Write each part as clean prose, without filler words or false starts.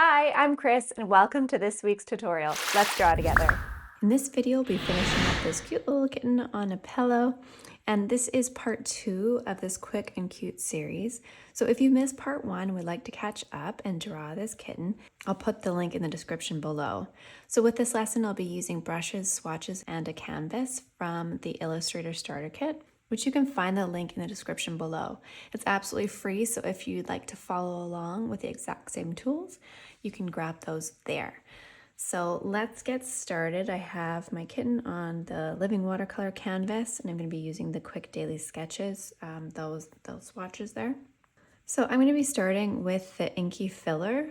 Hi, I'm Chris and welcome to this week's tutorial. Let's draw together. In this video, we'll be finishing up this cute little kitten on a pillow, and this is part 2 of this quick and cute series. So if you missed part 1 and would like to catch up and draw this kitten, I'll put the link in the description below. So with this lesson, I'll be using brushes, swatches, and a canvas from the Illustrator starter kit, which you can find the link in the description below. It's absolutely free, so if you'd like to follow along with the exact same tools, you can grab those there. So let's get started. I have my kitten on the living watercolor canvas, and I'm going to be using the quick daily sketches, those swatches there. So I'm going to be starting with the inky filler,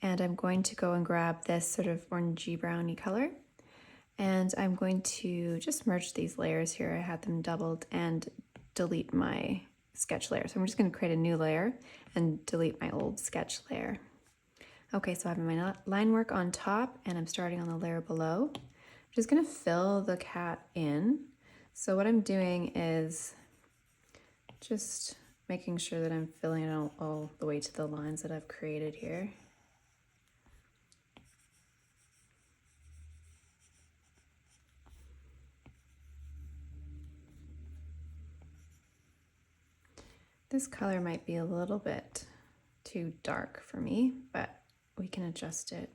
and I'm going to go and grab this sort of orangey browny color. And I'm going to just merge these layers here. I had them doubled and delete my sketch layer. So I'm just going to create a new layer and delete my old sketch layer. Okay, so I have my line work on top and I'm starting on the layer below. I'm just going to fill the cat in. So what I'm doing is just making sure that I'm filling it all the way to the lines that I've created here. This color might be a little bit too dark for me, but we can adjust it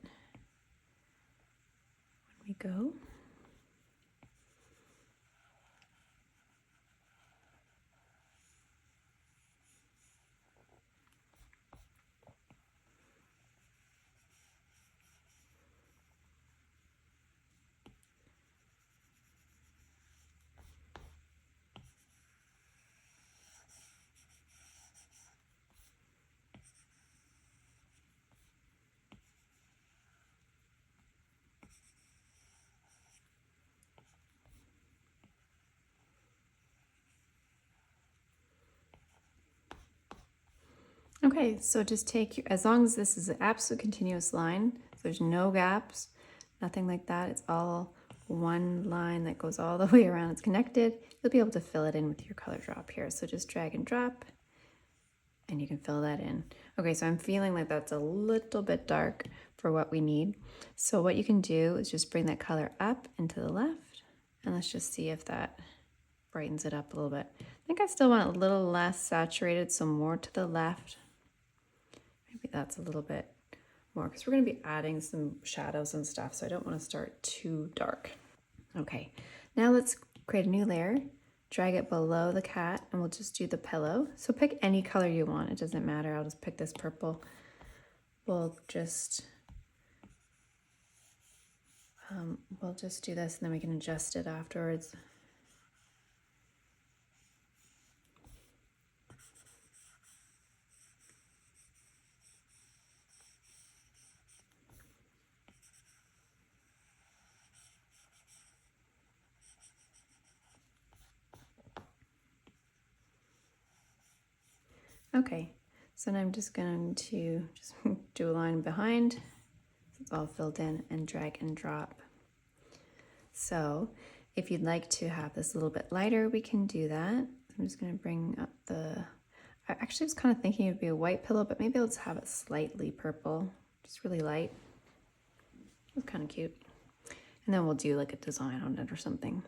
when we go. Okay, so just take, as long as this is an absolute continuous line, so there's no gaps, nothing like that, it's all one line that goes all the way around, it's connected, you'll be able to fill it in with your color drop here. So just drag and drop, and you can fill that in. Okay, so I'm feeling like that's a little bit dark for what we need. So what you can do is just bring that color up and to the left, and let's just see if that brightens it up a little bit. I think I still want it a little less saturated, so more to the left. Maybe that's a little bit more because we're going to be adding some shadows and stuff, so I don't want to start too dark. Okay, now let's create a new layer, drag it below the cat, and we'll just do the pillow. So pick any color you want, it doesn't matter. I'll just pick this purple. We'll just do this and then we can adjust it afterwards. Okay, so now I'm just going to do a line behind, so it's all filled in, and drag and drop. So if you'd like to have this a little bit lighter, we can do that. I'm just going to bring up I actually was kind of thinking it would be a white pillow, but maybe let's have it slightly purple, just really light. It's kind of cute. And then we'll do like a design on it or something.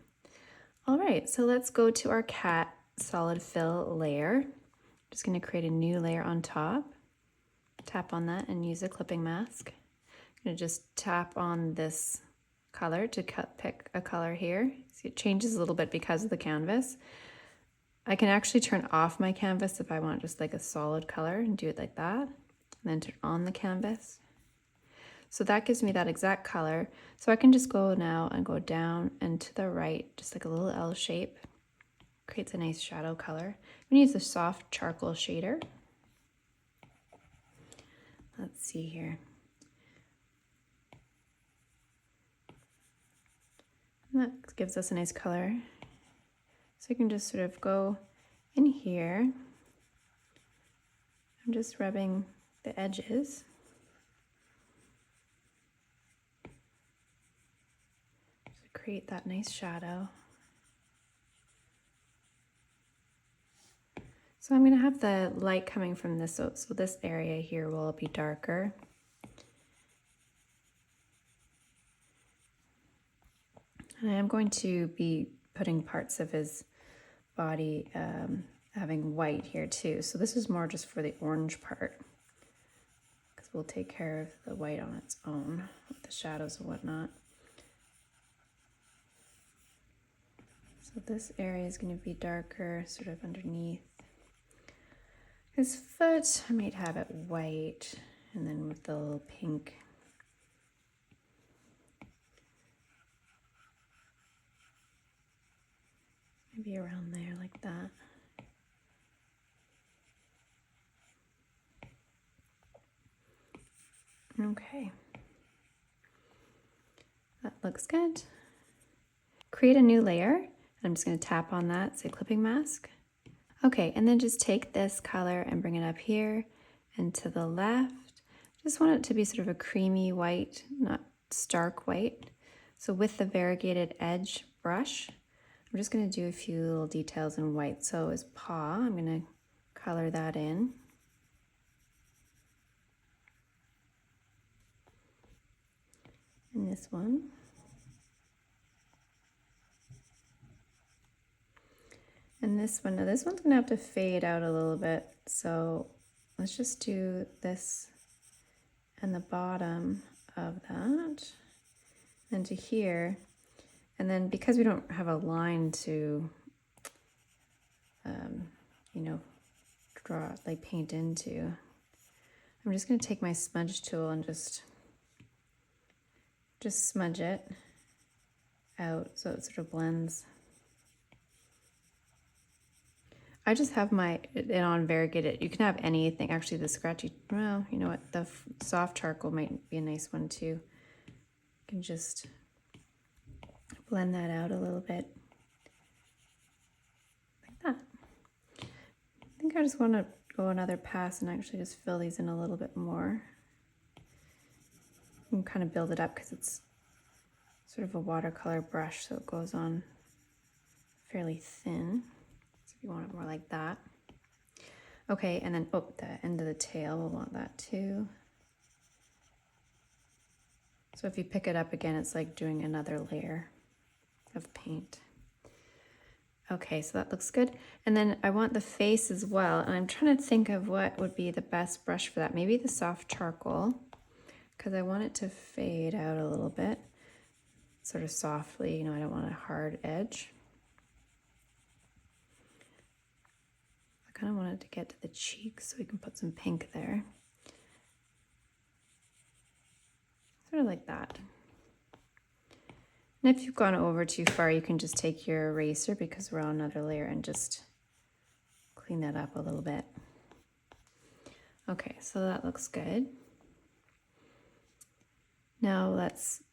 All right, so let's go to our cat solid fill layer. Just going to create a new layer on top. Tap on that and use a clipping mask. I'm going to just tap on this color to pick a color here. See, it changes a little bit because of the canvas. I can actually turn off my canvas if I want just like a solid color and do it like that, and then turn on the canvas. So that gives me that exact color. So I can just go now and go down and to the right, just like a little L shape. Creates a nice shadow color. I'm going to use a soft charcoal shader. Let's see here. And that gives us a nice color. So you can just sort of go in here. I'm just rubbing the edges. To create that nice shadow. So I'm going to have the light coming from this, so this area here will be darker. And I am going to be putting parts of his body having white here too. So this is more just for the orange part, because we'll take care of the white on its own with the shadows and whatnot. So this area is going to be darker, sort of underneath his foot. I might have it white, and then with the little pink. Maybe around there like that. Okay. That looks good. Create a new layer. I'm just going to tap on that, say clipping mask. Okay, and then just take this color and bring it up here and to the left. Just want it to be sort of a creamy white, not stark white. So with the variegated edge brush, I'm just going to do a few little details in white. So his paw, I'm going to color that in. And this one. And this one, now this one's gonna have to fade out a little bit. So let's just do this and the bottom of that and to here. And then because we don't have a line to, you know, draw, like paint into, I'm just gonna take my smudge tool and just smudge it out so it sort of blends. I just have it on variegated. You can have anything. Actually, the scratchy, well, you know what? The soft charcoal might be a nice one too. You can just blend that out a little bit. Like that. I think I just want to go another pass and actually just fill these in a little bit more. And kind of build it up because it's sort of a watercolor brush, so it goes on fairly thin. So if you want it more like that. Okay, and then, oh, the end of the tail, we'll want that too. So if you pick it up again, it's like doing another layer of paint. Okay, so that looks good. And then I want the face as well. And I'm trying to think of what would be the best brush for that. Maybe the soft charcoal, because I want it to fade out a little bit, sort of softly. You know, I don't want a hard edge. I kind of wanted to get to the cheeks, so we can put some pink there. Sort of like that. And if you've gone over too far, you can just take your eraser, because we're on another layer, and just clean that up a little bit. Okay, so that looks good. Now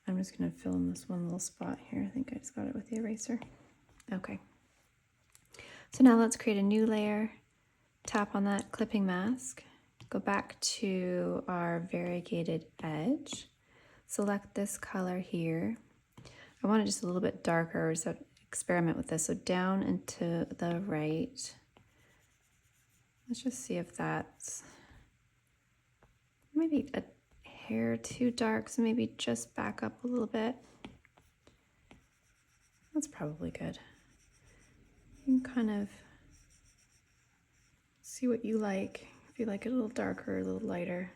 I'm just gonna fill in this one little spot here. I think I just got it with the eraser. Okay. So now let's create a new layer. Tap on that clipping mask. Go back to our variegated edge. Select this color here. I want it just a little bit darker, so experiment with this. So down and to the right. Let's just see if that's maybe a hair too dark, so maybe just back up a little bit. That's probably good. You can kind of see what you like. If you like it a little darker, a little lighter.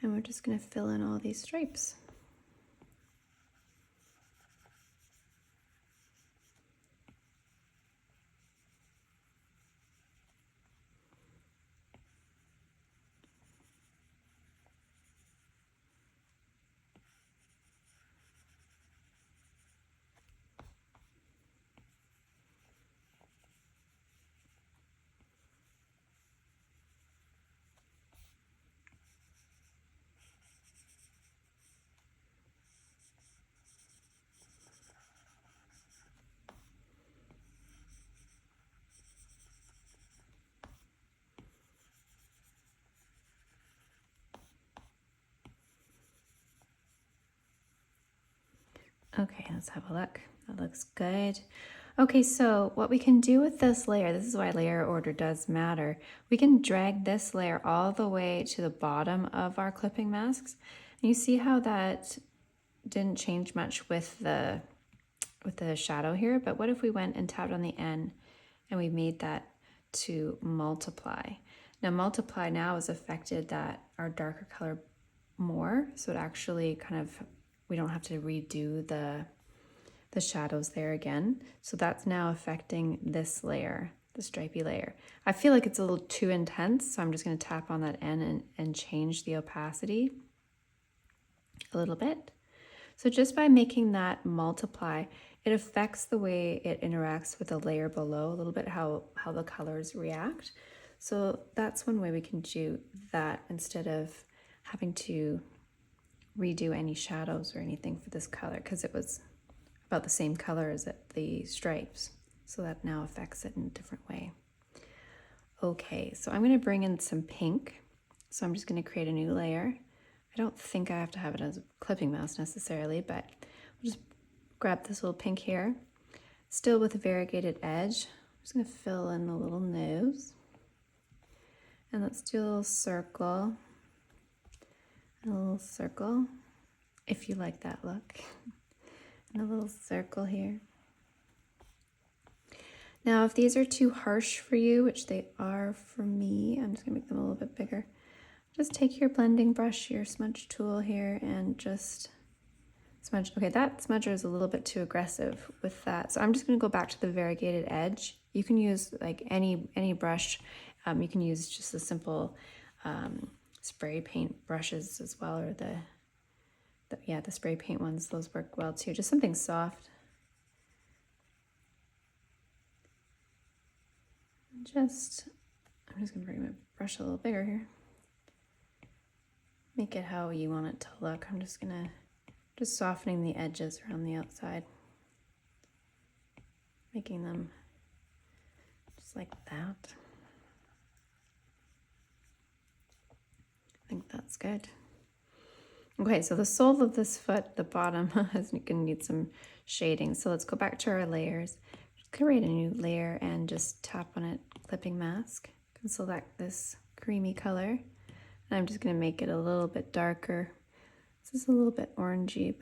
And we're just going to fill in all these stripes. Okay, let's have a look. That looks good. Okay, so what we can do with this layer, this is why layer order does matter. We can drag this layer all the way to the bottom of our clipping masks. And you see how that didn't change much with the shadow here, but what if we went and tapped on the N and we made that to multiply? Now multiply now has affected that our darker color more, so it actually kind of, we don't have to redo the shadows there again. So that's now affecting this layer, the stripy layer. I feel like it's a little too intense, so I'm just going to tap on that N and change the opacity a little bit. So just by making that multiply, it affects the way it interacts with the layer below, a little bit how the colors react. So that's one way we can do that instead of having to redo any shadows or anything for this color, because it was about the same color as the stripes. So that now affects it in a different way. Okay, so I'm going to bring in some pink. So I'm just going to create a new layer. I don't think I have to have it as a clipping mouse necessarily, but we'll just grab this little pink here. Still with a variegated edge. I'm just going to fill in the little nose. And let's do a little circle. And a little circle, if you like that look. And a little circle here. Now, if these are too harsh for you, which they are for me, I'm just gonna make them a little bit bigger. Just take your blending brush, your smudge tool here, and just smudge. Okay, that smudger is a little bit too aggressive with that. So I'm just gonna go back to the variegated edge. You can use like any brush. You can use just a simple spray paint brushes as well, or the spray paint ones, those work well too. Just something soft. I'm just gonna bring my brush a little bigger here. Make it how you want it to look. I'm just softening the edges around the outside. Making them just like that. I think that's good. Okay, so the sole of this foot, the bottom, is going to need some shading. So let's go back to our layers. Just create a new layer and just tap on it, clipping mask. You can select this creamy color. And I'm just going to make it a little bit darker. This is a little bit orangey,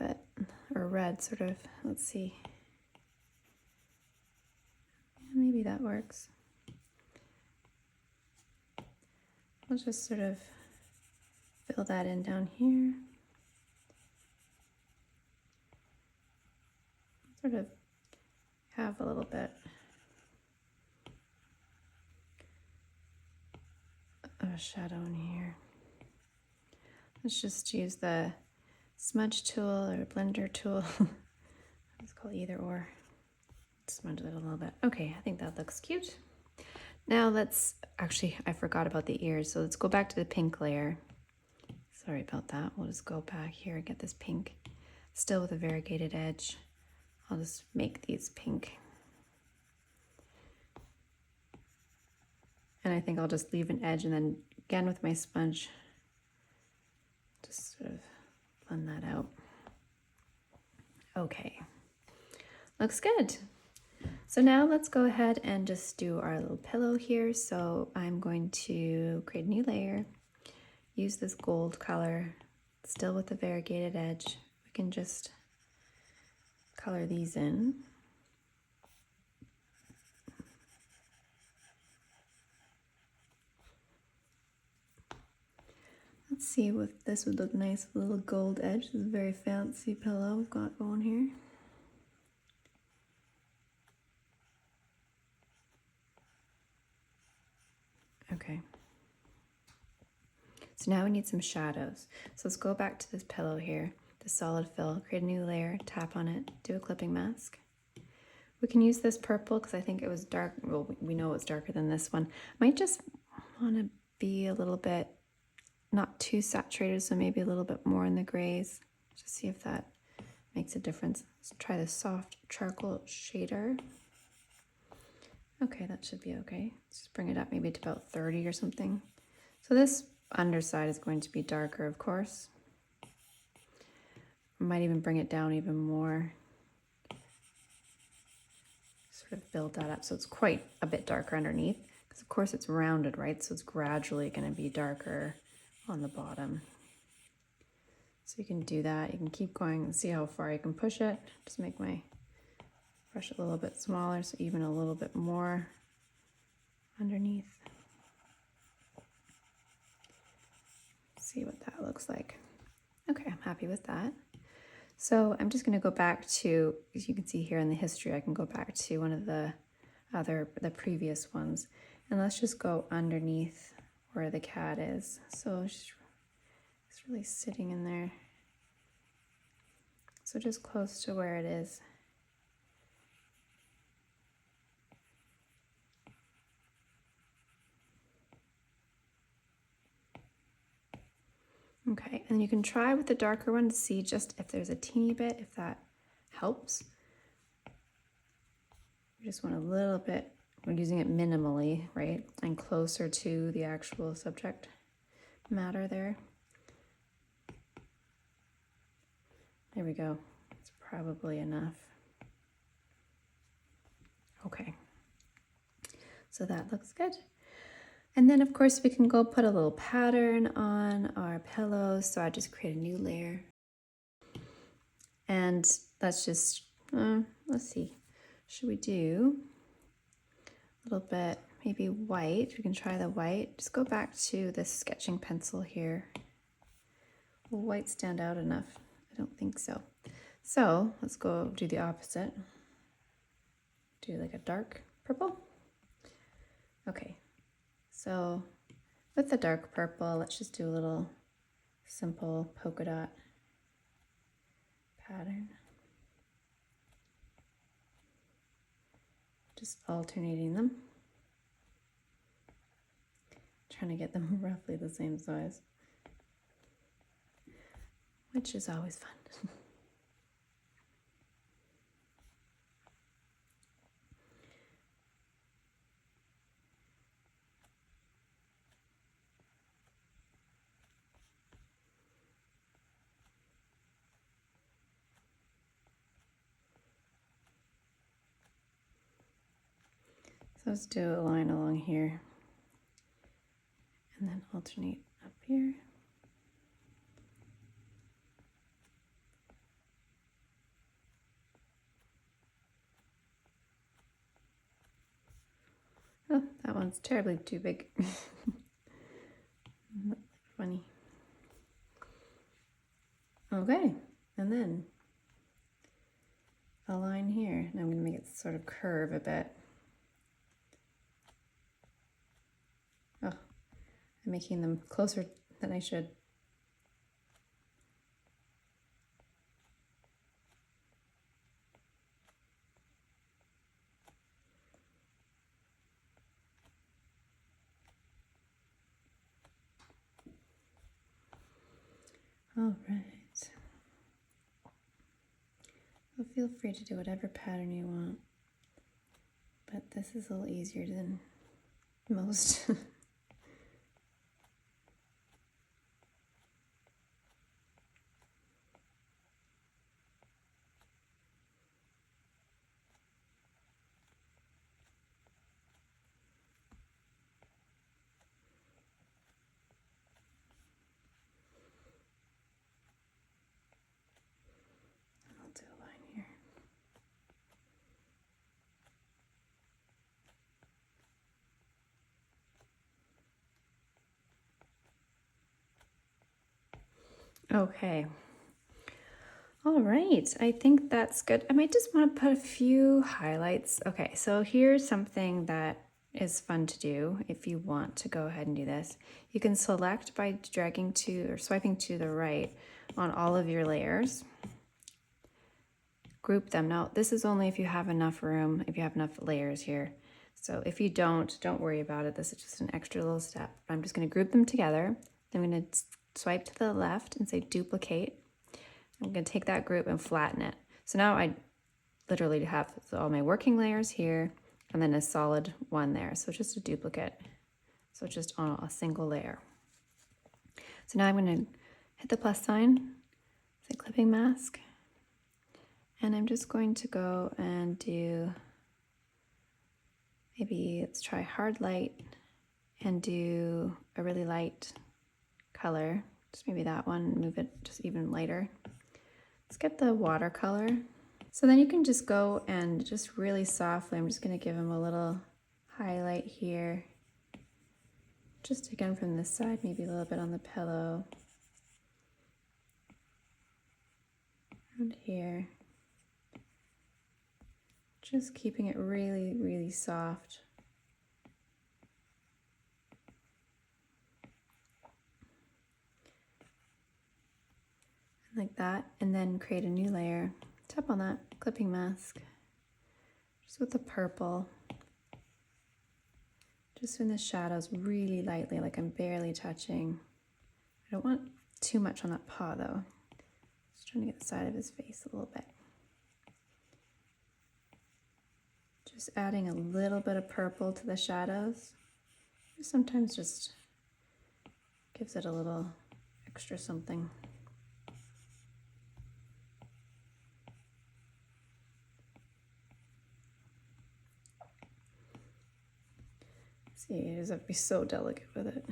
or red sort of. Let's see. Yeah, maybe that works. I'll just sort of fill that in down here. Sort of have a little bit of a shadow in here. Let's just use the smudge tool or blender tool. It's called either or. Smudge it a little bit. Okay, I think that looks cute. Now I forgot about the ears, so let's go back to the pink layer. Sorry about that. We'll just go back here and get this pink, still with a variegated edge. I'll just make these pink. And I think I'll just leave an edge and then again with my sponge, just sort of blend that out. Okay, looks good. So now let's go ahead and just do our little pillow here. So I'm going to create a new layer, use this gold color, still with the variegated edge. We can just color these in. Let's see if this would look nice with a little gold edge. This is a very fancy pillow we've got going here. Okay. So now we need some shadows. So let's go back to this pillow here, the solid fill, create a new layer, tap on it, do a clipping mask. We can use this purple because I think it was dark. Well, we know it's darker than this one. Might just want to be a little bit, not too saturated, so maybe a little bit more in the grays. Just see if that makes a difference. Let's try the soft charcoal shader. Okay, that should be okay. Let's just bring it up maybe to about 30 or something. So this underside is going to be darker, of course. I might even bring it down even more. sort of build that up so it's quite a bit darker underneath, because of course it's rounded, right? So it's gradually going to be darker on the bottom. So you can do that. You can keep going and see how far you can push it. Just make my brush a little bit smaller, so even a little bit more underneath. See what that looks like. Okay, I'm happy with that. So I'm just going to go back to, as you can see here in the history, I can go back to one of the previous ones. And let's just go underneath where the cat is. So it's really sitting in there. So just close to where it is. Okay, and you can try with the darker one to see just if there's a teeny bit, if that helps. You just want a little bit, we're using it minimally, right? And closer to the actual subject matter there. There we go. It's probably enough. Okay. So that looks good. And then of course we can go put a little pattern on our pillows. So I just create a new layer. And let's just, let's see. Should we do a little bit, maybe white? We can try the white. Just go back to this sketching pencil here. Will white stand out enough? I don't think so. So let's go do the opposite. Do like a dark purple. Okay, so with the dark purple, let's just do a little simple polka dot pattern. Just alternating them. Trying to get them roughly the same size, which is always fun. So let's do a line along here and then alternate up here. Oh, that one's terribly too big. Funny. Okay, and then a line here. Now I'm going to make it sort of curve a bit. Oh, I'm making them closer than I should. All right. Well, feel free to do whatever pattern you want, but this is a little easier than most. I'll do a line here. Okay. All right, I think that's good. I might just want to put a few highlights. Okay, so here's something that is fun to do if you want to go ahead and do this. You can select by dragging to or swiping to the right on all of your layers. Group them. Now, this is only if you have enough room, if you have enough layers here. So if you don't worry about it. This is just an extra little step. I'm just going to group them together. Then I'm going to swipe to the left and say duplicate. I'm going to take that group and flatten it. So now I literally have all my working layers here and then a solid one there. So it's just a duplicate. So it's just on a single layer. So now I'm going to hit the plus sign, say clipping mask. And I'm just going to go and do Maybe let's try hard light and do a really light color. Just maybe that one, move it just even lighter. Let's get the watercolor. So then you can just go and just really softly, I'm just gonna give him a little highlight here. Just again from this side, maybe a little bit on the pillow. And here. Just keeping it really, really soft. Like that, and then create a new layer. Tap on that clipping mask, just with the purple. Just in the shadows really lightly, like I'm barely touching. I don't want too much on that paw though. Just trying to get the side of his face a little bit. Just adding a little bit of purple to the shadows. Sometimes just gives it a little extra something. See, you just have to be so delicate with it.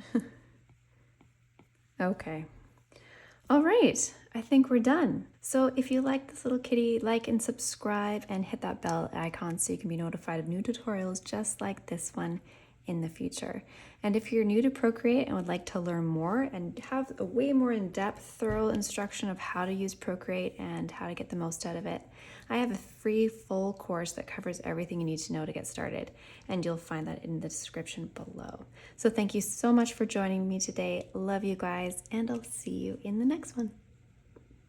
Okay. All right, I think we're done. So if you like this little kitty, like and subscribe and hit that bell icon so you can be notified of new tutorials just like this one in the future. And if you're new to Procreate and would like to learn more and have a way more in-depth, thorough instruction of how to use Procreate and how to get the most out of it, I have a free full course that covers everything you need to know to get started, and you'll find that in the description below. So thank you so much for joining me today. Love you guys, and I'll see you in the next one.